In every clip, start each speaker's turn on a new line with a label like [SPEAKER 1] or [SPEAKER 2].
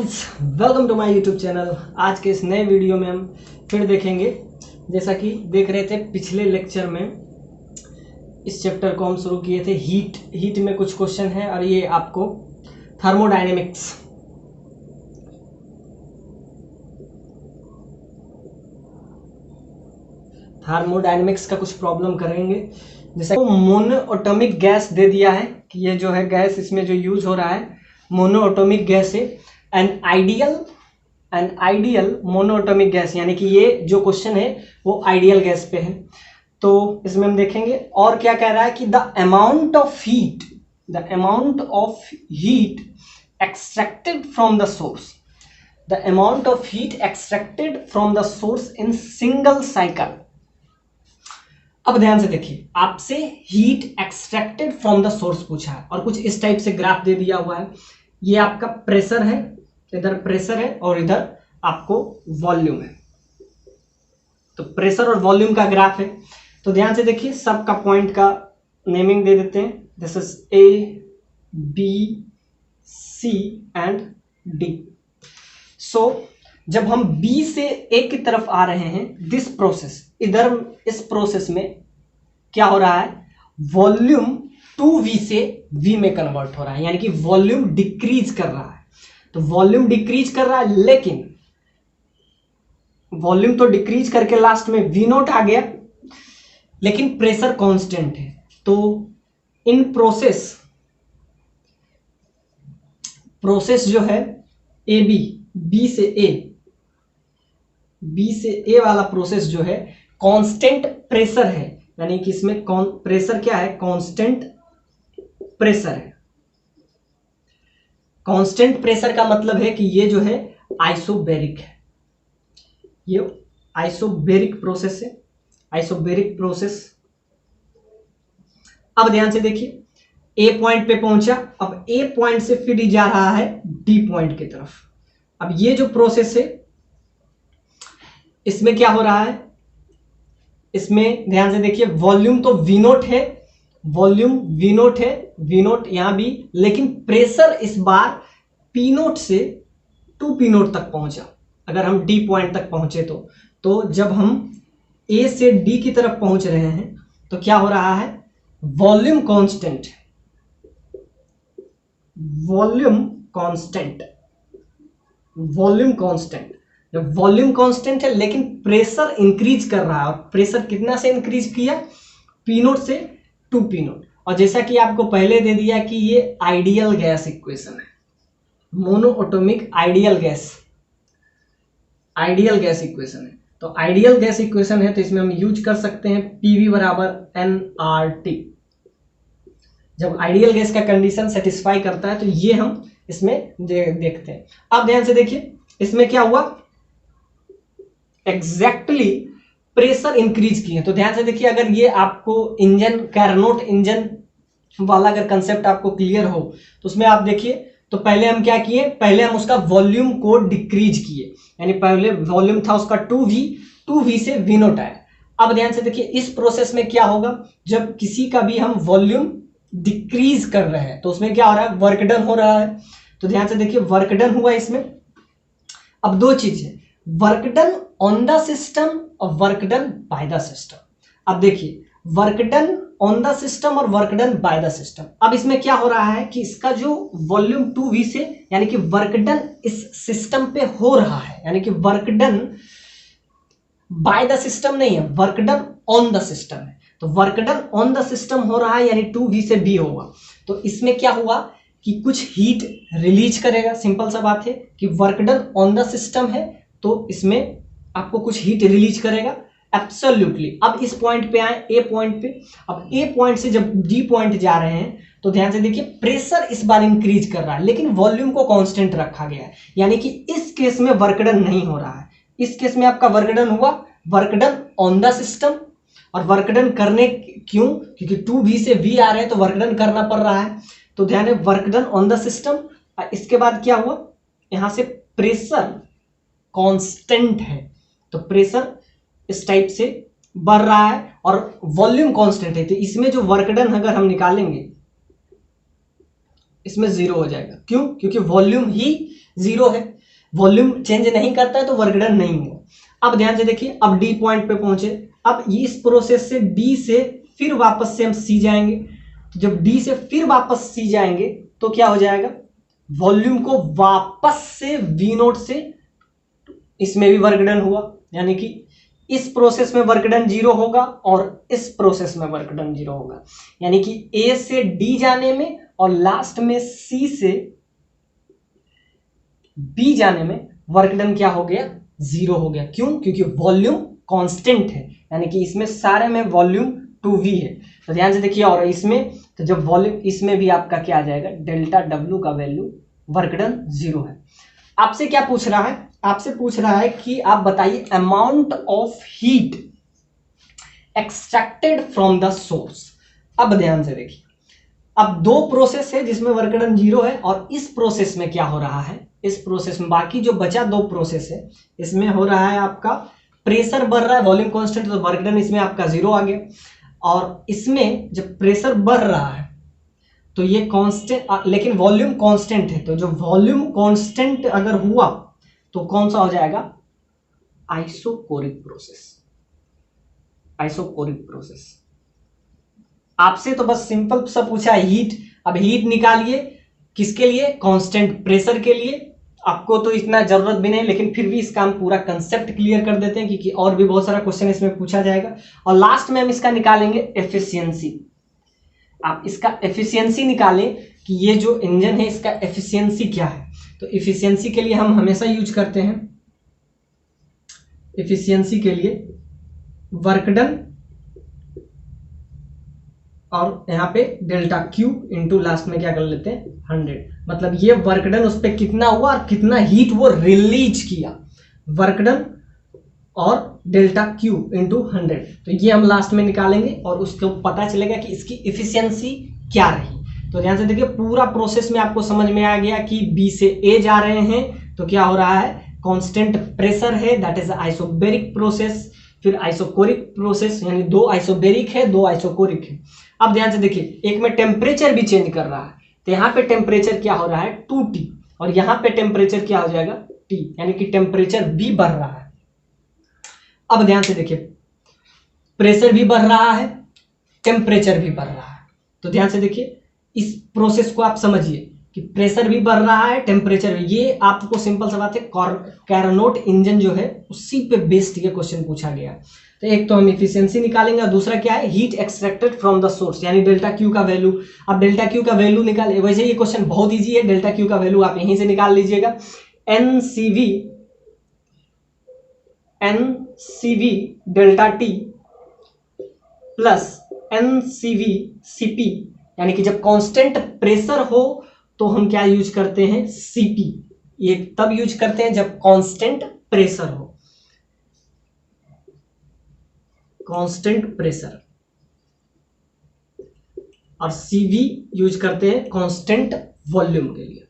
[SPEAKER 1] Friends, welcome to my YouTube channel. आज के इस नए वीडियो में हम फिर देखेंगे, जैसा कि देख रहे थे पिछले लेक्चर में, इस चैप्टर को हम शुरू किए थे हीट में कुछ क्वेश्चन है और ये आपको थर्मोडायनेमिक्स का कुछ प्रॉब्लम करेंगे। जैसे मोनोएटॉमिक गैस दे दिया है कि ये जो है गैस, इसमें जो यूज हो रहा है मोनोएटॉमिक गैस है, एन आइडियल मोनोएटॉमिक गैस, यानी कि ये जो क्वेश्चन है वो आइडियल गैस पे है। तो इसमें हम देखेंगे और क्या कह रहा है कि the amount of heat extracted from the source in single cycle. अब ध्यान से देखिए, आपसे heat extracted from the source पूछा है और कुछ इस टाइप से ग्राफ दे दिया हुआ है। ये आपका प्रेशर है, इधर प्रेशर है और इधर आपको वॉल्यूम है। तो प्रेशर और वॉल्यूम का ग्राफ है। तो ध्यान से देखिए, सबका पॉइंट का नेमिंग दे देते हैं। This is A, B, C and D. So जब हम बी से ए की तरफ आ रहे हैं, दिस प्रोसेस, इधर इस प्रोसेस में क्या हो रहा है, वॉल्यूम 2v से v में कन्वर्ट हो रहा है, यानी कि वॉल्यूम डिक्रीज कर रहा है। तो वॉल्यूम डिक्रीज कर रहा है, लेकिन वॉल्यूम तो डिक्रीज करके लास्ट में v नोट आ गया, लेकिन प्रेशर कांस्टेंट है। तो इन प्रोसेस जो है ए बी से ए वाला प्रोसेस जो है कांस्टेंट प्रेशर है, यानी कि इसमें प्रेशर क्या है, कांस्टेंट प्रेशर है। कांस्टेंट प्रेशर का मतलब है कि ये जो है आइसोबैरिक है, ये आइसोबैरिक प्रोसेस है, आइसोबैरिक प्रोसेस। अब ध्यान से देखिए, ए पॉइंट पे पहुंचा, अब ए पॉइंट से फिर जा रहा है डी पॉइंट की तरफ। अब ये जो प्रोसेस है, इसमें क्या हो रहा है, इसमें ध्यान से देखिए, वॉल्यूम तो वी नोट है, वी नोट यहां भी, लेकिन प्रेशर इस बार पी नोट से 2p नोट तक पहुंचा। अगर हम डी पॉइंट तक पहुंचे तो जब हम ए से डी की तरफ पहुंच रहे हैं तो क्या हो रहा है, वॉल्यूम कांस्टेंट जब वॉल्यूम कांस्टेंट है लेकिन प्रेशर इंक्रीज कर रहा है, और प्रेशर कितना से इंक्रीज किया, पी नोट से 2p नोट। और जैसा कि आपको पहले दे दिया कि ये आइडियल गैस इक्वेशन है, मोनोएटॉमिक आइडियल गैस इक्वेशन है। तो आइडियल गैस इक्वेशन है, तो इसमें हम यूज कर सकते हैं PV बराबर nRT। जब आइडियल गैस का कंडीशन सेटिस्फाई करता है तो ये हम इसमें देखते हैं। अब ध्यान से देखिए, इसमें क्या हुआ, एग्जैक्टली प्रेशर इंक्रीज किए। तो ध्यान से देखिए, अगर ये आपको इंजन, कैरनोट इंजन वाला अगर कंसेप्ट आपको क्लियर हो तो उसमें आप देखिए, तो पहले हम क्या किए, पहले हम उसका वॉल्यूम को डिक्रीज किए, यानी पहले वॉल्यूम था उसका 2v से v नोट आया। अब ध्यान से देखिए, इस प्रोसेस में क्या होगा, जब किसी का भी हम वॉल्यूम डिक्रीज कर रहे हैं तो उसमें क्या हो रहा है, वर्क डन हो रहा है। तो ध्यान से देखिए, वर्क डन हुआ इसमें। अब दो चीज है, work done on the system और work done by the system. अब देखिए, work done on the system और work done by the system. अब इसमें क्या हो रहा है कि इसका जो वॉल्यूम 2v से, यानी कि वर्क डन इस सिस्टम पे हो रहा है, यानी कि work done by the system नहीं है, work done on the system है। तो work done on the system हो रहा है, यानी 2v से v होगा। तो इसमें क्या हुआ कि कुछ हीट रिलीज करेगा। सिंपल सा बात है कि work done on the system है तो इसमें आपको कुछ हीट रिलीज करेगा, एब्सोल्युटली। अब इस पॉइंट पे आए, ए पॉइंट पे। अब ए पॉइंट से जब डी पॉइंट जा रहे हैं तो ध्यान से देखिए, प्रेशर इस बार इंक्रीज कर रहा है, लेकिन वॉल्यूम को कांस्टेंट रखा गया है, यानी कि इस केस में वर्क डन नहीं हो रहा है। इस केस में आपका वर्क डन हुआ, work done on the system. और वर्क डन करने क्यों, क्योंकि 2v से v आ रहे हैं तो वर्क डन करना पड़ रहा है। तो ध्यान है, work done on the system. इसके बाद क्या हुआ, यहां से प्रेशर कांस्टेंट है, तो प्रेशर इस टाइप से बढ़ रहा है और वॉल्यूम कांस्टेंट है। तो इसमें जो वर्क डन अगर हम निकालेंगे, इसमें 0 हो जाएगा। क्यों, क्योंकि वॉल्यूम ही 0 है। वॉल्यूम चेंज नहीं करता है तो वर्क डन नहीं हुआ। अब ध्यान से देखिए, अब डी पॉइंट पे पहुंचे, अब इस प्रोसेस से डी से फिर वापस से हम सी जाएंगे। तो जब डी से फिर वापस सी जाएंगे तो क्या हो जाएगा, वॉल्यूम को वापस से वी नोट से इसमें भी वर्क डन हुआ, यानी कि इस प्रोसेस में वर्क डन 0 होगा और इस प्रोसेस में वर्क डन 0 होगा, यानी कि ए से डी जाने में और लास्ट में सी से बी जाने में वर्क डन क्या हो गया, 0 हो गया। क्यों? क्योंकि वॉल्यूम कांस्टेंट है, यानी कि इसमें सारे में वॉल्यूम 2v है। तो ध्यान से देखिए, और इसमें तो जब वॉल्यूम, इसमें भी आपका क्या आ जाएगा, डेल्टा डब्ल्यू का वैल्यू वर्क डन 0 है। आपसे क्या पूछ रहा है, आपसे पूछ रहा है कि आप बताइए amount of heat extracted from the source. अब ध्यान से देखिए, अब दो प्रोसेस है जिसमें वर्क डन 0 है, और इस प्रोसेस में क्या हो रहा है, इस प्रोसेस में बाकी जो बचा दो प्रोसेस है इसमें हो रहा है आपका प्रेशर बढ़ रहा है, वॉल्यूम कांस्टेंट, तो वर्क डन इसमें आपका 0 आ गया। और इसमें जब प्रेशर बढ़ रहा है तो ये कांस्टेंट, लेकिन वॉल्यूम कांस्टेंट है, तो जो वॉल्यूम कांस्टेंट अगर हुआ तो कौन सा हो जाएगा, आइसोकोरिक प्रोसेस। Isochoric process. आपसे तो बस सिंपल सा पूछा है हीट, अब हीट निकालिए किसके लिए, कांस्टेंट प्रेशर के लिए। आपको तो इतना जरूरत भी नहीं, लेकिन फिर भी इसका हम पूरा कंसेप्ट क्लियर कर देते हैं, क्योंकि और भी बहुत सारा क्वेश्चन इसमें पूछा जाएगा। और लास्ट में हम इसका निकालेंगे एफिशिएंसी। आप इसका एफिशिएंसी निकालें कि ये जो इंजन है इसका एफिशिएंसी क्या है। तो एफिशिएंसी के लिए हम हमेशा यूज करते हैं, एफिशिएंसी के लिए वर्क डन और यहाँ पे डेल्टा क्यू इंटू लास्ट में क्या कर लेते हैं 100, मतलब ये वर्क डन उस पर कितना हुआ और कितना हीट वो रिलीज किया, वर्क डन और डेल्टा क्यू इंटू 100। तो ये हम लास्ट में निकालेंगे और उसको पता चलेगा कि इसकी इफिशियंसी क्या रही। तो ध्यान से देखिए, पूरा प्रोसेस में आपको समझ में आ गया कि बी से ए जा रहे हैं तो क्या हो रहा है, कांस्टेंट प्रेशर है, दैट इज आइसोबेरिक प्रोसेस। फिर आइसोकोरिक प्रोसेस, यानी दो आइसोबेरिक है दो आइसोकोरिक है। अब ध्यान से देखिए, एक में टेम्परेचर भी चेंज कर रहा है, तो यहाँ पे टेम्परेचर क्या हो रहा है 2T, और यहाँ पे टेम्परेचर क्या हो जाएगा T, यानी कि टेम्परेचर भी बढ़ रहा है। अब ध्यान से देखिए, प्रेशर भी बढ़ रहा है, टेम्परेचर भी बढ़ रहा है। तो ध्यान से देखिए, इस प्रोसेस को आप समझिए कि प्रेशर भी बढ़ रहा है, टेम्परेचर भी। ये आपको सिंपल सा बात है, कैरनोट इंजन जो है उसी पे बेस्ड ये क्वेश्चन पूछा गया। तो एक तो हम इफिशियंसी निकालेंगे और दूसरा क्या है, heat extracted from the source, यानी डेल्टा क्यू का वैल्यू। अब डेल्टा क्यू का वैल्यू निकाले, वैसे ये क्वेश्चन बहुत ईजी है, डेल्टा क्यू का वैल्यू आप यहीं से निकाल लीजिएगा, NCV delta T plus NCV CP, यानी कि जब कांस्टेंट प्रेशर हो तो हम क्या यूज करते हैं, सीपी। ये तब यूज करते हैं जब कांस्टेंट प्रेशर हो, कांस्टेंट प्रेशर, और सीवी यूज करते हैं कांस्टेंट वॉल्यूम के लिए,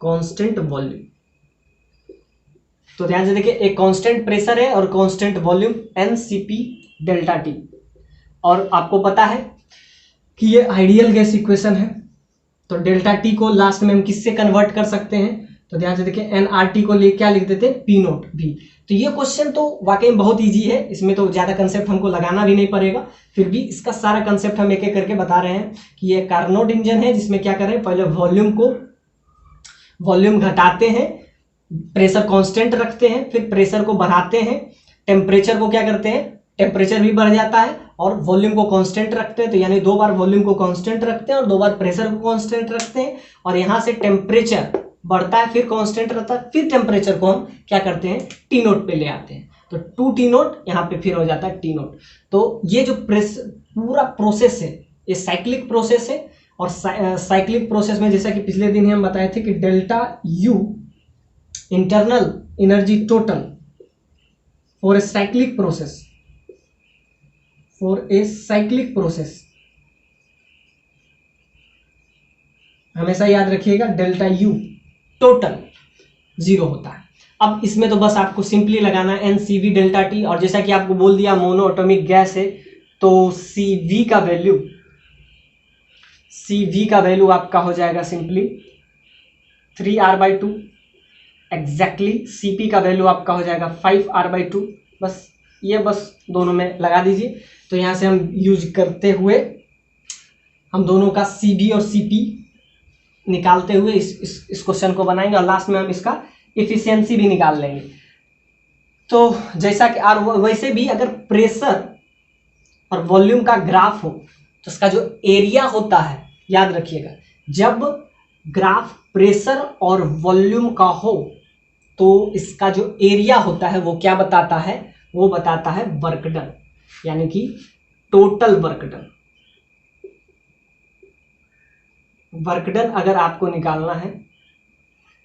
[SPEAKER 1] कांस्टेंट वॉल्यूम। तो ध्यान से देखिए, एक कांस्टेंट प्रेशर है और constant volume NCP delta T. और आपको पता है कि ये आइडियल गैस इक्वेशन है, तो डेल्टा टी को लास्ट में हम किससे कन्वर्ट कर सकते हैं, तो ध्यान से देखिए एनआरटी को लिए क्या लिख देते हैं, पी नोट भी। तो ये क्वेश्चन तो वाकई में बहुत इजी है, इसमें तो ज्यादा कंसेप्ट हमको लगाना भी नहीं पड़ेगा, फिर भी इसका सारा कंसेप्ट हम एक एक करके बता रहे हैं कि ये कार्नोट इंजन है जिसमें क्या करें, पहले वॉल्यूम घटाते हैं, प्रेशर कांस्टेंट रखते हैं, फिर प्रेशर को बढ़ाते हैं, टेम्परेचर को क्या करते हैं, टेम्परेचर भी बढ़ जाता है, और वॉल्यूम को कांस्टेंट रखते हैं। तो यानी 2 बार वॉल्यूम को कांस्टेंट रखते हैं और 2 बार प्रेशर को कांस्टेंट रखते हैं, और यहां से टेम्परेचर बढ़ता है फिर कांस्टेंट रहता है, फिर टेम्परेचर को हम क्या करते हैं, टी नोट पे ले आते हैं, तो 2T नोट यहाँ पे फिर हो जाता है टी नोट। तो ये जो पूरा प्रोसेस है ये साइक्लिक प्रोसेस है, और साइक्लिक प्रोसेस में जैसा कि पिछले दिन ही हम बताए थे कि delta U internal energy total for a cyclic process, for a cyclic process, हमेशा याद रखिएगा डेल्टा यू टोटल 0 होता है। अब इसमें तो बस आपको सिंपली लगाना है एनसीवी डेल्टा टी, और जैसा कि आपको बोल दिया मोनो एटॉमिक गैस है तो सीवी का वैल्यू आपका हो जाएगा सिंपली 3r/2 एग्जैक्टली। Cp का वैल्यू आपका हो जाएगा 5r/2। बस दोनों में लगा दीजिए। तो यहाँ से हम यूज करते हुए हम दोनों का Cv और Cp निकालते हुए इस क्वेश्चन को बनाएंगे और लास्ट में हम इसका इफिशियंसी भी निकाल लेंगे। तो जैसा कि और वैसे भी अगर प्रेशर और वॉल्यूम का ग्राफ हो तो उसका जो एरिया होता है, याद रखिएगा, जब ग्राफ प्रेशर और वॉल्यूम का हो तो इसका जो एरिया होता है वो क्या बताता है, वो बताता है वर्क डन, यानी कि total work done. Work done अगर आपको निकालना है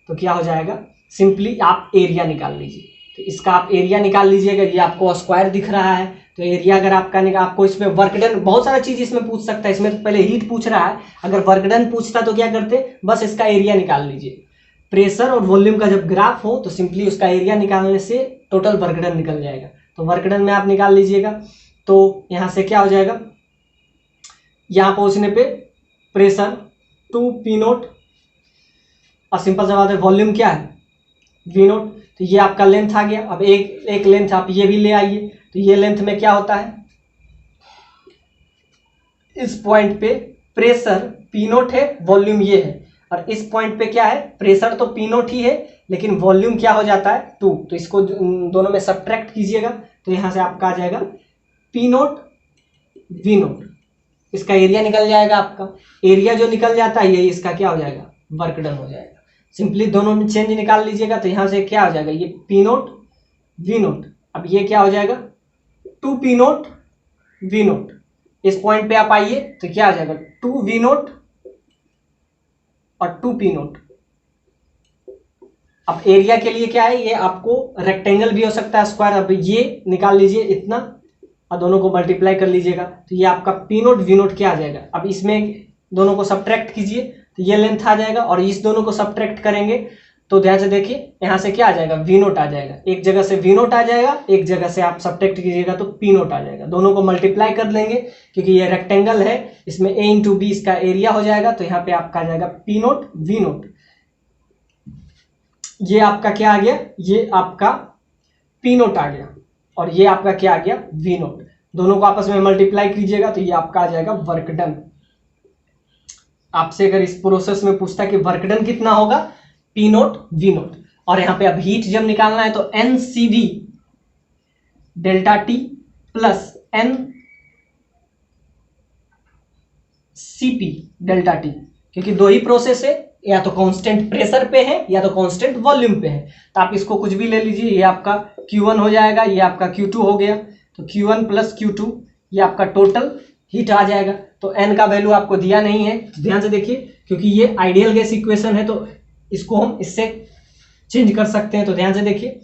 [SPEAKER 1] तो क्या हो जाएगा, सिंपली आप एरिया निकाल लीजिए। तो इसका आप एरिया निकाल लीजिएगा। ये आपको स्क्वायर दिख रहा है, तो एरिया अगर आपका आपको इसमें वर्क डन, बहुत सारा चीज इसमें पूछ सकता है। इसमें तो पहले हीट पूछ रहा है, अगर वर्क डन पूछता तो क्या करते, बस इसका एरिया निकाल लीजिए। प्रेशर और वॉल्यूम का जब ग्राफ हो तो सिंपली उसका एरिया निकालने से टोटल वर्क डन निकल जाएगा। तो वर्क डन में आप निकाल लीजिएगा। तो यहाँ से क्या हो जाएगा, यहाँ पहुंचने पे प्रेशर 2p0 और सिंपल सा बात है वॉल्यूम क्या है v0। तो ये आपका लेंथ आ गया। अब एक लेंथ आप ये भी ले आइए। तो ये लेंथ में क्या होता है, इस पॉइंट पे प्रेशर p0 है, वॉल्यूम ये है, और इस पॉइंट पे क्या है, प्रेशर तो p0 ही है लेकिन वॉल्यूम क्या हो जाता है 2। तो इसको दोनों में सब्ट्रैक्ट कीजिएगा तो यहाँ से आपका आ जाएगा p0 v0। इसका एरिया निकल जाएगा। आपका एरिया जो निकल जाता है ये इसका क्या हो जाएगा, वर्क डन हो जाएगा। सिंपली दोनों में चेंज निकाल लीजिएगा। तो यहाँ से क्या हो जाएगा, ये p0 v0। अब ये क्या हो जाएगा 2p0 v0। इस पॉइंट पे आप आइए तो क्या हो जाएगा 2v0 और 2p0। अब एरिया के लिए क्या है, ये आपको रेक्टेंगल भी हो सकता है, स्क्वायर। अब ये निकाल लीजिए इतना और दोनों को मल्टीप्लाई कर लीजिएगा तो ये आपका p0 v0 क्या आ जाएगा। अब इसमें दोनों को सब्ट्रैक्ट कीजिए तो ये लेंथ आ जाएगा, और इस दोनों को सब्ट्रैक्ट करेंगे तो ध्यान से देखिए यहाँ से क्या आ जाएगा, v0 आ जाएगा। एक जगह से v0 आ जाएगा, एक जगह से आप सब्ट्रैक्ट कीजिएगा तो p0 आ जाएगा। दोनों को मल्टीप्लाई कर लेंगे क्योंकि ये रेक्टेंगल है, इसमें a इंटू बी इसका एरिया हो जाएगा। तो यहाँ पे आपका आ जाएगा p0 v0। ये आपका क्या आ गया, ये आपका p0 आ गया और ये आपका क्या आ गया v0। दोनों को आपस में मल्टीप्लाई कीजिएगा तो ये आपका आ जाएगा वर्क डन। आपसे अगर इस प्रोसेस में पूछता है कि वर्क डन कितना होगा, p0 v0। और यहाँ पे अब हीट जब निकालना है तो NCV delta T plus NCP delta T, क्योंकि दो ही प्रोसेस है, या तो कांस्टेंट प्रेशर पे है या तो कांस्टेंट वॉल्यूम पे है। तो आप इसको कुछ भी ले लीजिए, ये आपका Q1 हो जाएगा, ये आपका Q2 हो गया। तो Q1 प्लस Q2 ये आपका टोटल हीट आ जाएगा। तो n का वैल्यू आपको दिया नहीं है, तो ध्यान से देखिए, क्योंकि ये आइडियल गैस इक्वेशन है तो इसको हम इससे चेंज कर सकते हैं। तो ध्यान से देखिए,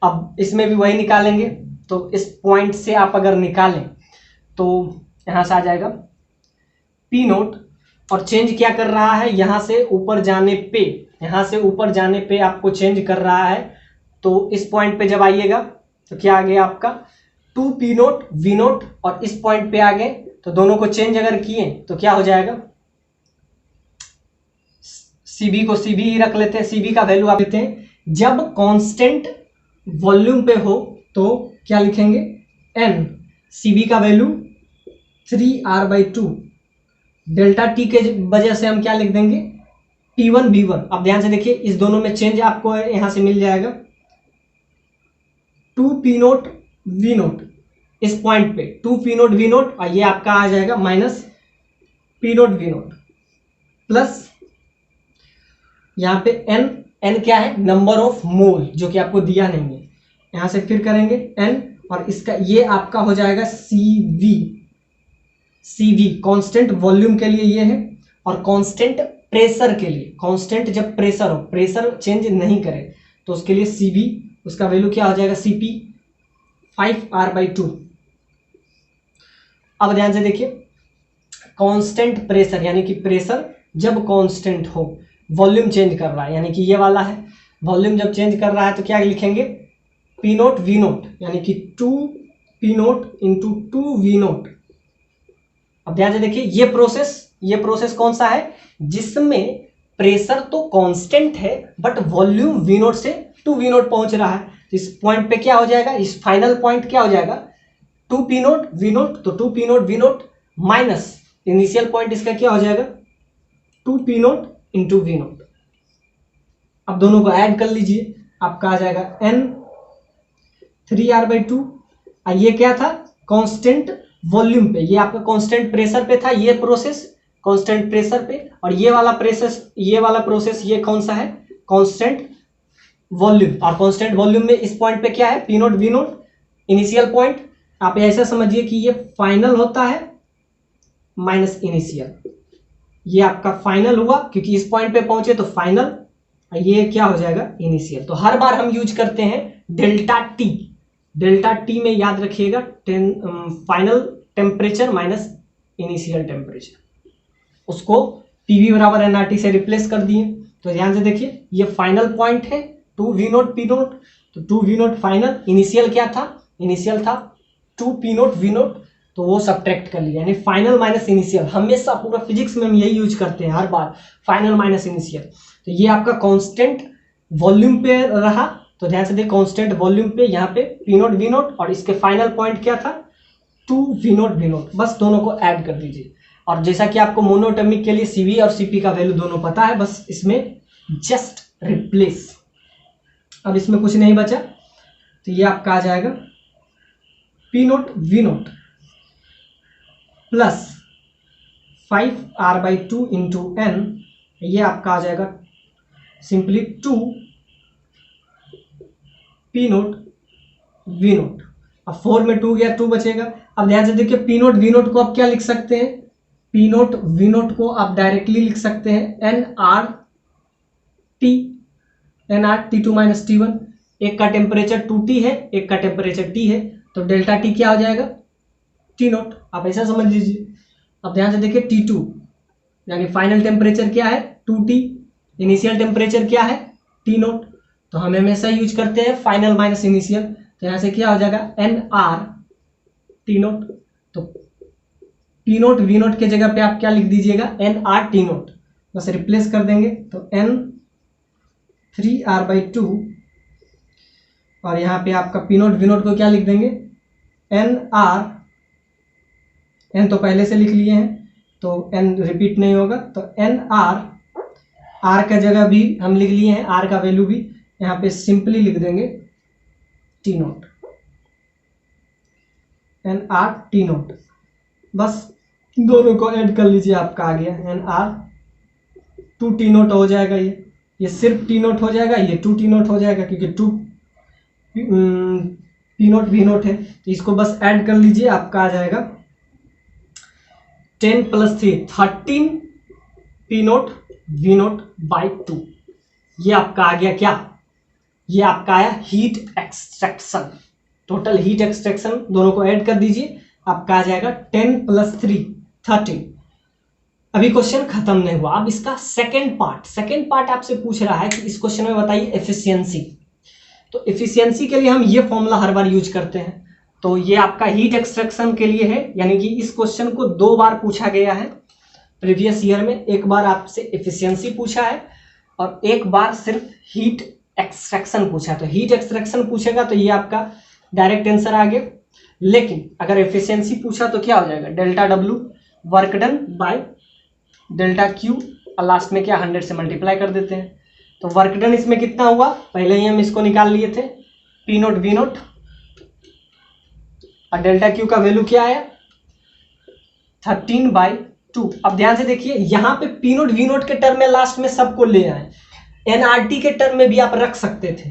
[SPEAKER 1] अब इसमें भी वही निकालेंगे। तो इस पॉइंट से आप अगर निकालें तो यहाँ से आ जाएगा p0, और चेंज क्या कर रहा है, यहाँ से ऊपर जाने पे, यहाँ से ऊपर जाने पे आपको चेंज कर रहा है। तो इस पॉइंट पे जब आइएगा तो क्या आ गया आपका 2p0 v0, और इस पॉइंट पे आ गए तो दोनों को चेंज अगर किए तो क्या हो जाएगा, Cv को Cv ही रख लेते हैं। Cv का वैल्यू आप देते हैं, जब कांस्टेंट वॉल्यूम पे हो तो क्या लिखेंगे n, Cv का वैल्यू 3r/2 डेल्टा T के वजह से हम क्या लिख देंगे P1 V1। अब ध्यान से देखिए, इस दोनों में चेंज आपको यहां से मिल जाएगा 2p0 v0। इस पॉइंट पे 2p0 v0 और ये आपका आ जाएगा माइनस p0 v0 प्लस यहाँ पे n क्या है, नंबर ऑफ मोल, जो कि आपको दिया नहीं है। यहां से फिर करेंगे n, और इसका ये आपका हो जाएगा Cv कांस्टेंट वॉल्यूम के लिए ये है, और कांस्टेंट प्रेशर के लिए, कांस्टेंट जब प्रेशर हो, प्रेशर चेंज नहीं करे तो उसके लिए Cv, उसका वैल्यू क्या हो जाएगा Cp 5r/2। अब ध्यान से देखिए, कांस्टेंट प्रेशर यानी कि प्रेशर जब कांस्टेंट हो, वॉल्यूम चेंज कर रहा है, यानी कि ये वाला है, वॉल्यूम जब चेंज कर रहा है तो क्या लिखेंगे p0 v0, यानी कि 2p0 इंटू 2v0। अब ध्यान से देखिए, ये प्रोसेस कौन सा है, जिसमें प्रेशर तो कांस्टेंट है बट वॉल्यूम वी नोट से 2 वी नोट पहुंच रहा है। इस पॉइंट पे क्या हो जाएगा, इस फाइनल पॉइंट क्या हो जाएगा, 2 पी नोट वी नोट, तो 2 P naught V naught minus initial point इसका क्या हो जाएगा 2 P naught into V naught. अब दोनों को ऐड कर लीजिए, आपका आ जाएगा n 3r/2। ये क्या था, कांस्टेंट वॉल्यूम पे, ये आपका कांस्टेंट प्रेशर पे था ये प्रोसेस, कांस्टेंट प्रेशर पे, और ये वाला प्रोसेस ये कौन सा है, कांस्टेंट वॉल्यूम। और कांस्टेंट वॉल्यूम में इस पॉइंट पे क्या है, P naught V naught initial point. आप ऐसा समझिए कि ये फाइनल होता है माइनस इनिशियल, ये आपका फाइनल हुआ क्योंकि इस पॉइंट पे पहुंचे तो फाइनल, ये क्या हो जाएगा इनिशियल। तो हर बार हम यूज करते हैं डेल्टा टी। डेल्टा टी में याद रखिएगा final temperature minus initial temperature, उसको पीवी बराबर एनआरटी से रिप्लेस कर दिए। तो ध्यान से देखिए ये फाइनल पॉइंट है 2 वी नोट पी नोट, तो 2 वी नोट फाइनल, इनिशियल क्या था, इनिशियल था 2 पी नोट वी नोट, तो वो सब्ट्रैक्ट कर लिया, यानी फाइनल माइनस इनिशियल। हमेशा पूरा फिजिक्स में हम यही यूज करते हैं हर बार, फाइनल माइनस इनिशियल। तो ये आपका कांस्टेंट वॉल्यूम पे रहा, तो ध्यान से देखिए कांस्टेंट वॉल्यूम पे यहाँ पे पी नोट वी नोट, और इसके फाइनल पॉइंट क्या था 2 वी नोट, बस दोनों को ऐड कर दीजिए। और जैसा कि आपको मोनोटॉमिक के लिए सीवी और सीपी का वैल्यू दोनों पता है, बस इसमें जस्ट रिप्लेस। अब इसमें कुछ नहीं बचा, तो ये आपका आ जाएगा P naught V naught plus 5r/2 into n, ये आपका आ जाएगा simply 2 P naught V naught. अब 4 में 2 गया 2 बचेगा। अब ध्यान से देखिए पी नोट वी नोट को आप क्या लिख सकते हैं, पी नोट वी नोट को आप डायरेक्टली लिख सकते हैं nRT2 माइनस T1। एक का टेम्परेचर 2T है, एक का टेम्परेचर T है, तो डेल्टा टी क्या हो जाएगा T नोट, आप ऐसा समझ लीजिए। अब ध्यान से देखिए T2 यानी फाइनल टेम्परेचर क्या है 2T, इनिशियल टेम्परेचर क्या है T नोट, तो हम हमेशा यूज करते हैं फाइनल माइनस इनिशियल। तो यहाँ से क्या हो जाएगा nRT नोट, तो P नोट वी नोट के जगह पे आप क्या लिख दीजिएगा nRT नोट, बस रिप्लेस कर देंगे, तो n 3r/2, और यहाँ पे आपका P नोट वी नोट को क्या लिख देंगे nR, n तो पहले से लिख लिए हैं तो n रिपीट नहीं होगा, तो nR, r का जगह भी हम लिख लिए हैं, r का वैल्यू भी यहाँ पे सिंपली लिख देंगे T नोट, nRT नोट, बस दोनों को ऐड कर लीजिए, आपका आ गया nR 2T नोट हो जाएगा। ये सिर्फ T नोट हो जाएगा, ये 2T नोट हो जाएगा क्योंकि 2 P नोट वी नोट है, तो इसको बस ऐड कर लीजिए, आपका आ जाएगा 10 + 3 13 P naught V naught by 2। ये आपका आ गया क्या, ये आपका आया heat extraction, total heat extraction, दोनों को ऐड कर दीजिए, आपका आ जाएगा 10 + 3 13। अभी क्वेश्चन खत्म नहीं हुआ, अब इसका सेकंड पार्ट आपसे पूछ रहा है कि इस क्वेश्चन में बताइए एफिशिएंसी। तो एफिशिएंसी के लिए हम ये फॉर्मूला हर बार यूज करते हैं, तो ये आपका हीट एक्सट्रैक्शन के लिए है, यानी कि इस क्वेश्चन को 2 बार पूछा गया है प्रीवियस ईयर में। एक बार आपसे एफिशिएंसी पूछा है और एक बार सिर्फ हीट एक्सट्रैक्शन पूछा है। तो हीट एक्सट्रैक्शन पूछेगा तो ये आपका डायरेक्ट आंसर आ गया, लेकिन अगर एफिशिएंसी पूछा तो क्या हो जाएगा delta W work done by delta Q, और लास्ट में क्या 100 से मल्टीप्लाई कर देते हैं। तो वर्क डन इसमें कितना हुआ, पहले ही हम इसको निकाल लिए थे पी नोट वी नोट, और डेल्टा क्यू का वैल्यू क्या आया 13/2। अब ध्यान से देखिए यहाँ पे पी नोट वी नोट के टर्म में लास्ट में सबको ले आए, एनआरटी के टर्म में भी आप रख सकते थे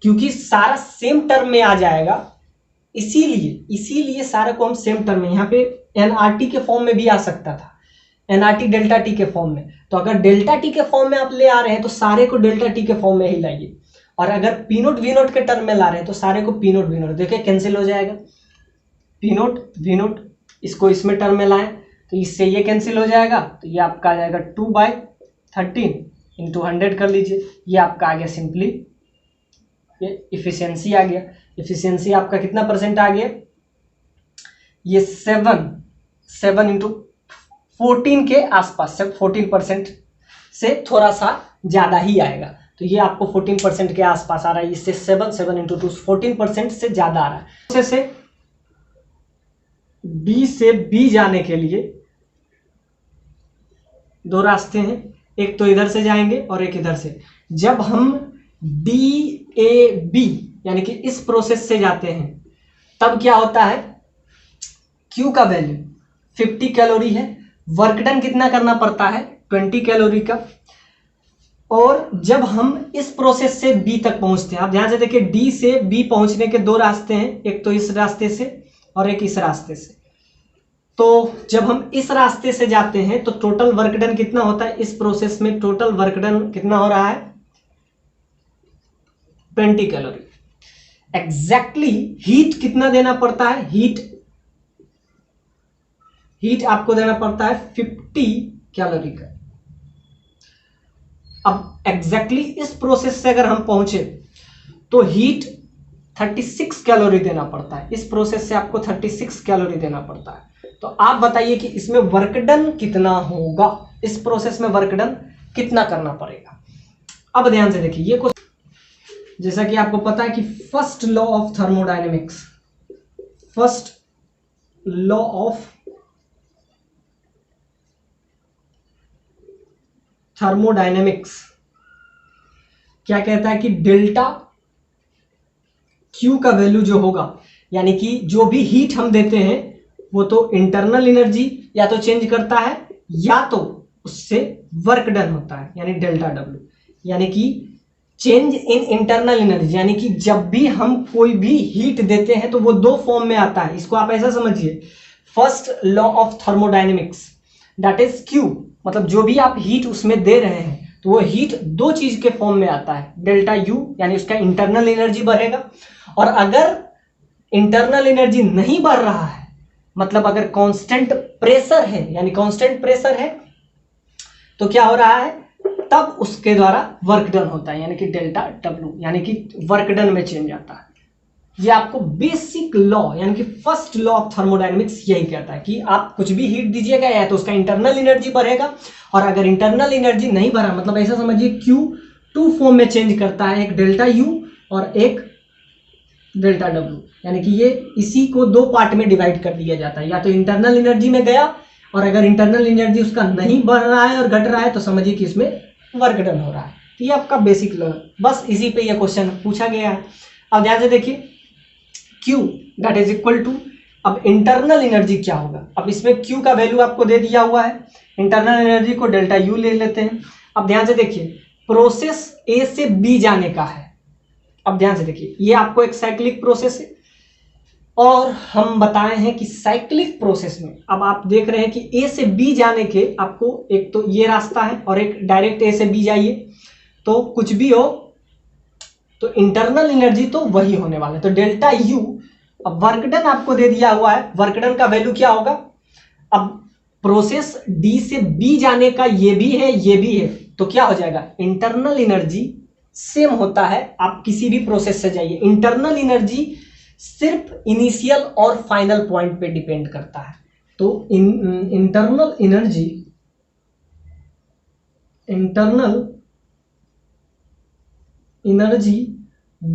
[SPEAKER 1] क्योंकि सारा सेम टर्म में आ जाएगा, इसीलिए सारा को हम सेम टर्म में, यहाँ पे एनआरटी के फॉर्म में भी आ सकता था, एनआरटी डेल्टा टी के फॉर्म में। तो अगर डेल्टा टी के फॉर्म में आप ले आ रहे हैं तो सारे को डेल्टा टी के फॉर्म में ही लाइए, और अगर पी नोट वी नोट के टर्म में ला रहे हैं तो सारे को पी नोट वी नोट, देखिए कैंसिल हो जाएगा, पी नोट वी नोट इसको इसमें टर्म में लाएं तो इससे ये कैंसिल हो जाएगा, तो ये आपका आ जाएगा 2/13 इंटू 100 कर लीजिए, ये आपका आ गया सिंपली, ये इफिशियंसी आ गया। इफिशियंसी आपका कितना % आ गया, ये 7 इंटू 14 के आसपास, 14%। से थोड़ा सा ज़्यादा ही आएगा। तो ये आपको 14% के आसपास आ रहा है, इससे 7 into 2 14% से ज़्यादा आ रहा है। से B से B जाने के लिए दो रास्ते हैं, एक तो इधर से जाएंगे और एक इधर से। जब हम DAB यानी कि इस प्रोसेस से जाते हैं तब क्या होता है, Q का वैल्यू 50 कैलोरी है, वर्क डन कितना करना पड़ता है 20 कैलोरी का। और जब हम इस प्रोसेस से B तक पहुंचते हैं, आप ध्यान से देखिए D से B पहुंचने के दो रास्ते हैं, एक तो इस रास्ते से और एक इस रास्ते से। तो जब हम इस रास्ते से जाते हैं तो टोटल वर्क डन कितना होता है, इस प्रोसेस में टोटल वर्क डन कितना हो रहा है 20 कैलोरी। एग्जैक्टली हीट कितना देना पड़ता है, हीट आपको देना पड़ता है 50 कैलोरी का। अब एग्जैक्टली इस प्रोसेस से अगर हम पहुंचे तो हीट 36 कैलोरी देना पड़ता है, इस प्रोसेस से आपको 36 कैलोरी देना पड़ता है। तो आप बताइए कि इसमें वर्क डन कितना होगा, इस प्रोसेस में वर्क डन कितना करना पड़ेगा। अब ध्यान से देखिए, ये क्वेश्चन जैसा कि आपको पता है कि first law of thermodynamics, first law of thermodynamics क्या कहता है कि डेल्टा Q का वैल्यू जो होगा, यानी कि जो भी हीट हम देते हैं वो तो इंटरनल एनर्जी या तो चेंज करता है या तो उससे वर्क डन होता है, यानी डेल्टा W, यानी कि चेंज इन इंटरनल एनर्जी। यानी कि जब भी हम कोई भी हीट देते हैं तो वो दो फॉर्म में आता है, इसको आप ऐसा समझिए, first law of thermodynamics that is Q, मतलब जो भी आप हीट उसमें दे रहे हैं तो वो हीट दो चीज के फॉर्म में आता है, डेल्टा U यानी उसका इंटरनल एनर्जी बढ़ेगा, और अगर इंटरनल एनर्जी नहीं बढ़ रहा है, मतलब अगर कांस्टेंट प्रेशर है, यानी कांस्टेंट प्रेशर है, तो क्या हो रहा है, तब उसके द्वारा वर्क डन होता है, यानी कि डेल्टा W, यानी कि वर्क डन में चेंज आता है। ये आपको बेसिक लॉ यानी कि फर्स्ट लॉ ऑफ थर्मोडायनेमिक्स यही कहता है कि आप कुछ भी हीट दीजिएगा या तो उसका इंटरनल एनर्जी बढ़ेगा, और अगर इंटरनल एनर्जी नहीं बढ़ा, मतलब ऐसा समझिए Q टू फॉर्म में चेंज करता है, एक डेल्टा U और एक डेल्टा W, यानी कि ये इसी को दो पार्ट में डिवाइड कर दिया जाता है, या तो इंटरनल एनर्जी में गया, और अगर इंटरनल एनर्जी उसका नहीं बढ़ रहा है और घट रहा है तो समझिए कि इसमें वर्क डन हो रहा है। तो ये आपका बेसिक लॉ है, बस इसी पे ये क्वेश्चन पूछा गया है। अब ध्यान से देखिए, Q that is equal to, अब इंटरनल एनर्जी क्या होगा, अब इसमें Q का वैल्यू आपको दे दिया हुआ है, इंटरनल एनर्जी को डेल्टा U ले लेते हैं। अब ध्यान से देखिए, प्रोसेस A से B जाने का है। अब ध्यान से देखिए, ये आपको एक साइक्लिक प्रोसेस है, और हम बताए हैं कि साइक्लिक प्रोसेस में अब आप देख रहे हैं कि A से B जाने के आपको एक तो ये रास्ता है और एक डायरेक्ट A से B जाइए, तो कुछ भी हो तो इंटरनल एनर्जी तो वही होने वाला है, तो डेल्टा U। अब वर्क डन आपको दे दिया हुआ है, वर्क डन का वैल्यू क्या होगा, अब प्रोसेस D से B जाने का ये भी है ये भी है, तो क्या हो जाएगा, इंटरनल एनर्जी सेम होता है, आप किसी भी प्रोसेस से जाइए, इंटरनल एनर्जी सिर्फ इनिशियल और फाइनल पॉइंट पे डिपेंड करता है। तो इंटरनल एनर्जी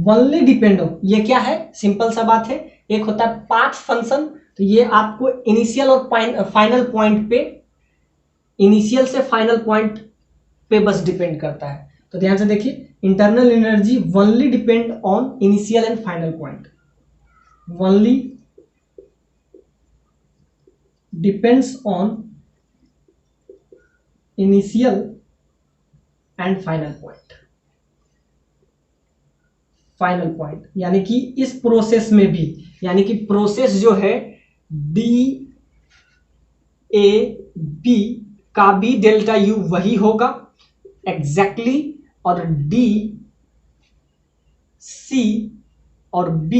[SPEAKER 1] ओनली डिपेंड हो, ये क्या है, सिंपल सा बात है, एक होता है पाथ फंक्शन, तो ये आपको इनिशियल और फाइनल पॉइंट पे, इनिशियल से फाइनल पॉइंट पे बस डिपेंड करता है। तो ध्यान से देखिए, internal energy only depend on initial and final point, only depends on initial and final point, यानी कि इस प्रोसेस में भी, यानी कि प्रोसेस जो है DAB का भी डेल्टा U वही होगा एग्जैक्टली, और DC और B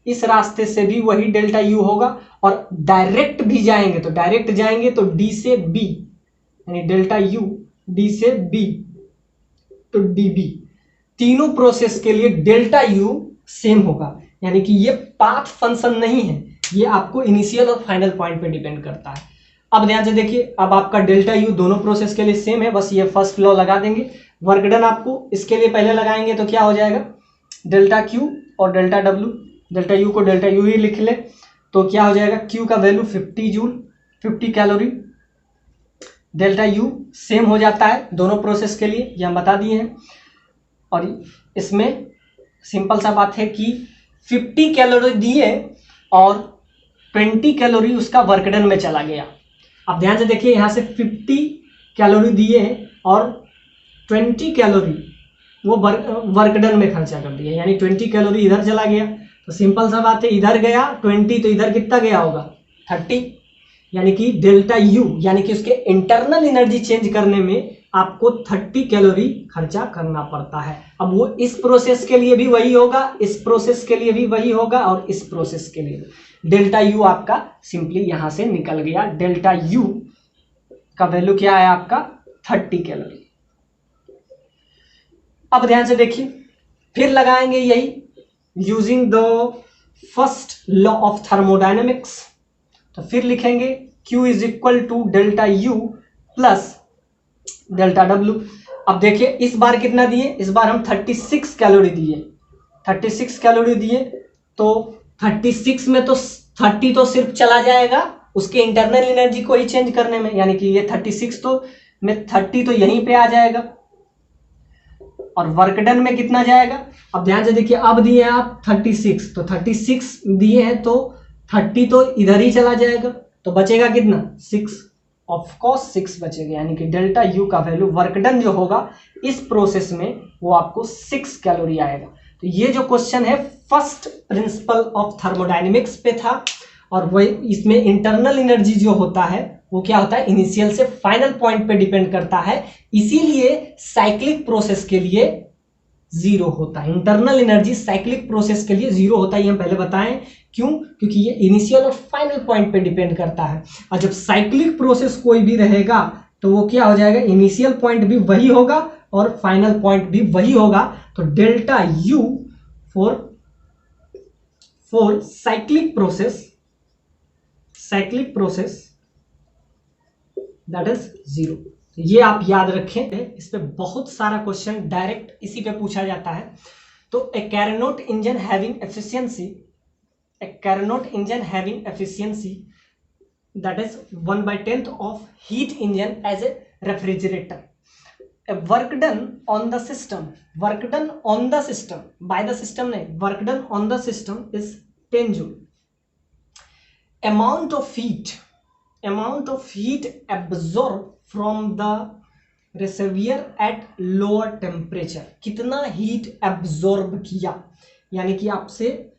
[SPEAKER 1] इस रास्ते से भी वही डेल्टा U होगा, और डायरेक्ट भी जाएंगे तो D से B, यानी डेल्टा U D से B तो DB, तीनों प्रोसेस के लिए डेल्टा U सेम होगा, यानी कि ये पाथ फंक्शन नहीं है, ये आपको इनिशियल और फाइनल पॉइंट पे डिपेंड करता है। अब ध्यान से देखिए, अब आपका डेल्टा यू दोनों प्रोसेस के लिए सेम है, बस ये फर्स्ट लॉ लगा देंगे। वर्क डन आपको इसके लिए पहले लगाएंगे तो क्या हो जाएगा, डेल्टा क्यू और डेल्टा डब्ल्यू, डेल्टा यू को डेल्टा यू ही लिख ले तो क्या हो जाएगा, क्यू का value 50 joule 50 calorie, delta U same हो जाता है दोनों प्रोसेस के लिए, ये हम बता दिए हैं। और इसमें सिंपल सा बात है कि 50 कैलोरी दिए और 20 कैलोरी उसका वर्क डन में चला गया। अब ध्यान से देखिए, यहाँ से 50 कैलोरी दिए हैं और 20 कैलोरी वो वर्क डन में खर्चा कर दिया, यानी 20 कैलोरी इधर चला गया। तो सिंपल सा बात है, इधर गया 20 तो इधर कितना गया होगा 30, यानी कि डेल्टा यू यानी कि उसके इंटरनल एनर्जी चेंज करने में आपको 30 कैलोरी खर्चा करना पड़ता है। अब वो इस प्रोसेस के लिए भी वही होगा, इस प्रोसेस के लिए भी वही होगा और इस प्रोसेस के लिए। डेल्टा यू आपका सिंपली यहां से निकल गया, डेल्टा यू का वैल्यू क्या है आपका 30 कैलोरी। अब ध्यान से देखिए, फिर लगाएंगे यही using the first law of thermodynamics. तो फिर लिखेंगे Q is equal to delta U plus delta W. अब देखिए इस बार कितना दिए, इस बार हम 36 कैलोरी दिए, 36 कैलोरी दिए तो 36 में तो 30 तो सिर्फ चला जाएगा उसके इंटरनल एनर्जी को ही चेंज करने में, यानी कि ये 36 तो में 30 तो यहीं पे आ जाएगा और वर्क डन में कितना जाएगा। अब ध्यान से देखिए, अब दिए आप 36 तो 36 दिए हैं तो 30 तो इधर ही चला जाएगा तो बचेगा कितना 6, ऑफ कोर्स 6 बचेगा, यानी कि डेल्टा यू का वैल्यू वर्क डन जो होगा इस प्रोसेस में वो आपको 6 कैलोरी आएगा। तो ये जो क्वेश्चन है फर्स्ट प्रिंसिपल ऑफ थर्मोडायनेमिक्स पे था और वही इसमें इंटरनल एनर्जी जो होता है वो क्या होता है, इनिशियल से फाइनल पॉइंट पे डिपेंड करता है, इसीलिए साइक्लिक प्रोसेस के लिए जीरो होता है। इंटरनल एनर्जी साइक्लिक प्रोसेस के लिए जीरो होता है, ये हम पहले बताएं क्यों, क्योंकि ये इनिशियल और फाइनल पॉइंट पे डिपेंड करता है। और जब साइक्लिक प्रोसेस कोई भी रहेगा तो वो क्या हो जाएगा, इनिशियल पॉइंट भी वही होगा और फाइनल पॉइंट भी वही होगा। तो delta U for cyclic process that is zero. ये आप याद रखें, इस पे बहुत सारा क्वेश्चन डायरेक्ट इसी पे पूछा जाता है। तो a Carnot engine having efficiency that is 1/10 of heat engine as a refrigerator. A work done on the system by the system नहीं, work done on the system is 10 joule. Amount of heat absorbed from the reservoir at lower temperature, कितना heat absorb किया, यानी कि आपसे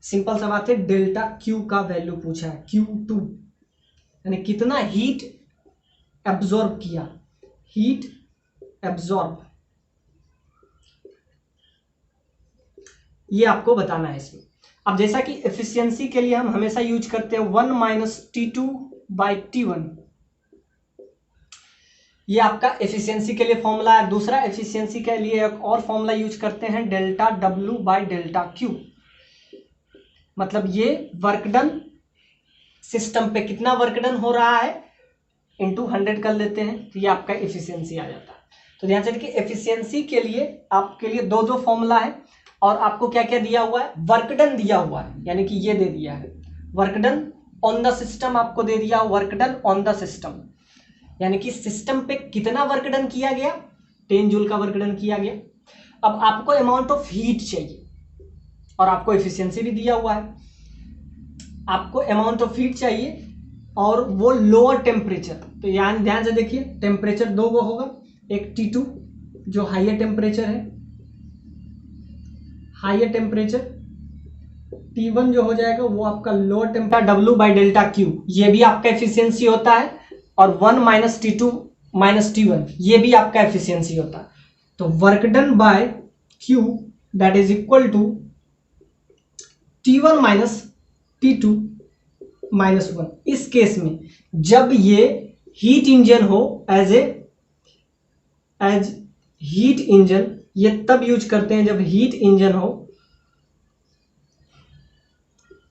[SPEAKER 1] simple सा बात है delta Q का वैल्यू पूछा है, Q2 यानी कितना हीट एब्जॉर्ब किया, हीट एब्जॉर्ब ये आपको बताना है इसमें। अब जैसा कि एफिशिएंसी के लिए हम हमेशा यूज करते हैं 1 - T2/T1, ये आपका एफिशिएंसी के लिए फॉर्मूला है। दूसरा एफिशिएंसी के लिए एक और फॉर्मूला यूज करते हैं डेल्टा W/डेल्टा Q, मतलब ये वर्क डन सिस्टम पे कितना वर्क डन हो रहा है इंटू 100 कर लेते हैं तो ये आपका एफिशिएंसी आ जाता है। तो ध्यान से देखिए, एफिशिएंसी के लिए आपके लिए दो फॉर्मूला है और आपको क्या क्या दिया हुआ है, वर्क डन दिया हुआ है, यानी कि ये दे दिया है work done on the system, आपको दे दिया work done on the system, यानी कि सिस्टम पे कितना वर्क डन किया गया, 10 जूल का वर्क डन किया गया। अब आपको अमाउंट ऑफ हीट चाहिए और आपको एफिशिएंसी भी दिया हुआ है, आपको अमाउंट ऑफ हीट चाहिए और वो लोअर टेम्परेचर। तो यहाँ ध्यान से देखिए, टेम्परेचर दो वो होगा, एक T2 जो हाइयर टेम्परेचर है, हाइयर टेम्परेचर, T1 जो हो जाएगा वो आपका लोअर टेम्परेचर, W/डेल्टा Q ये भी आपका एफिशिएंसी होता है और 1 - T2 - T1 ये भी आपका एफिशिएंसी होता है। तो work done by Q that is equal to T1 - T2 - 1। इस केस में जब ये हीट इंजन हो एज हीट इंजन, ये तब यूज करते हैं जब हीट इंजन हो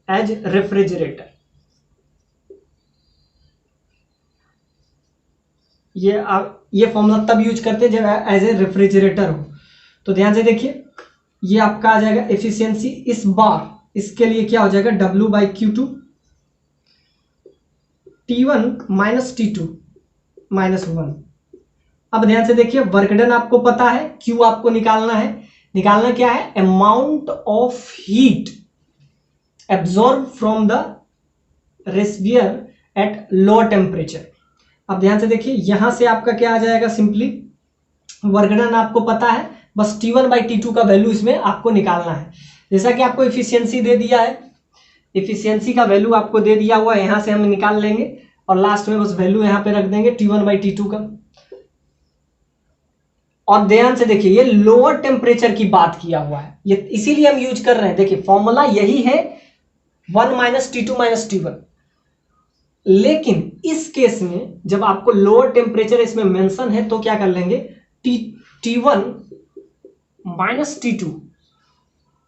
[SPEAKER 1] एज रेफ्रिजरेटर। ये फॉर्मूला तब यूज करते हैं जब एज ए रेफ्रिजरेटर हो। तो ध्यान से देखिए, ये आपका आ जाएगा एफिशिएंसी इस बार, इसके लिए क्या हो जाएगा W/Q2 T1 minus T2 minus 1। अब ध्यान से देखिए, वर्क डन आपको पता है, Q आपको निकालना क्या है, amount of heat absorb from the reservoir at lower temperature. अब ध्यान से देखिए, यहां से आपका क्या आ जाएगा, सिंपली वर्क डन आपको पता है, बस T1/T2 का वैल्यू इसमें आपको निकालना है। जैसा कि आपको एफिशिएंसी दे दिया है, एफिशिएंसी का वैल्यू आपको दे दिया हुआ है, यहां से हम निकाल लेंगे और लास्ट में बस वैल्यू यहां पे रख देंगे T1/T2 का। और ध्यान से देखिए, ये लोअर टेम्परेचर की बात किया हुआ है, ये इसीलिए हम यूज कर रहे हैं। देखिए फॉर्मूला यही है 1 - T2 - T1, लेकिन इस केस में जब आपको लोअर टेम्परेचर इसमें मेंशन है तो क्या कर लेंगे, T1 - T2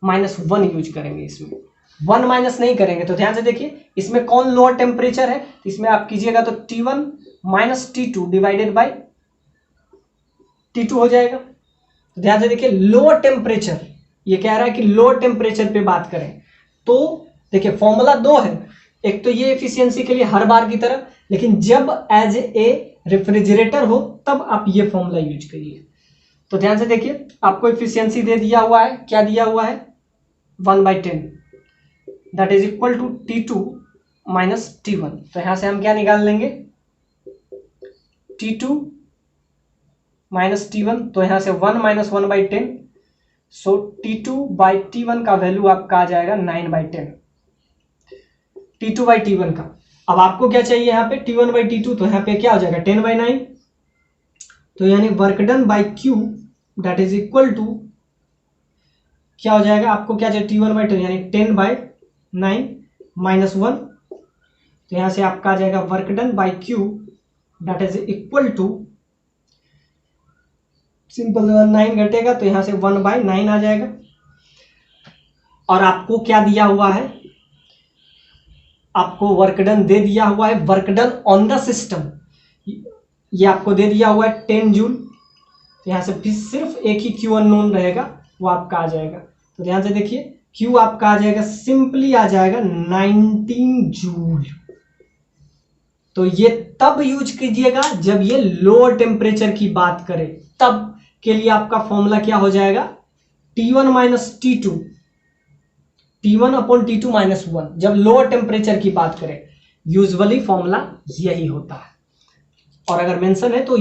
[SPEAKER 1] -1 यूज करेंगे। इसमें 1 माइनस नहीं करेंगे। तो ध्यान से देखिए, इसमें कौन लोअर टेम्परेचर है, तो इसमें आप कीजिएगा तो T1 - T2 divided by T2 हो जाएगा। तो ध्यान से देखिए, लोअर टेम्परेचर, ये कह रहा है कि लोअर टेम्परेचर पे बात करें। तो देखिए फॉर्मूला 2 है, एक तो ये एफिशिएंसी के लिए हर बार की तरह, लेकिन जब एज ए रेफ्रिजरेटर हो तब आप ये फॉर्मूला यूज करिए। तो ध्यान से देखिए, आपको एफिशिएंसी दे दिया हुआ है, क्या दिया हुआ है 1/10 that is equal to T2 minus T1। तो यहां से हम क्या निकाल लेंगे, T2 माइनस T1, तो यहां से 1 - 1/10, सो T2/T1 का वैल्यू आपका आ जाएगा 9/10 T2/T1 का। अब आपको क्या चाहिए यहाँ पे T1/T2, तो यहाँ पे क्या हो जाएगा 10/9, तो यानी work done by Q that is equal to क्या हो जाएगा, आपको क्या चाहिए T1/10 यानी 10/9 माइनस 1। तो यहां से आपका आ जाएगा work done by Q that is equal to, simple 9 घटेगा तो यहां से 1/9 आ जाएगा। और आपको क्या दिया हुआ है, आपको वर्क डन दे दिया हुआ है, work done on the system, ये आपको दे दिया हुआ है 10 जूल। तो यहां से फिर सिर्फ एक ही Q अननोन रहेगा, वो आपका आ जाएगा। तो ध्यान से देखिए, Q आपका आ जाएगा, सिंपली आ जाएगा 19 जूल। तो ये तब यूज कीजिएगा जब ये लोअर टेम्परेचर की बात करे, तब के लिए आपका फॉर्मूला क्या हो जाएगा, T1 - T2 T1/T2 - 1। जब लोअर टेम्परेचर की बात करें यूजुअली फॉर्मूला यही होता है, और अगर मेंशन है तो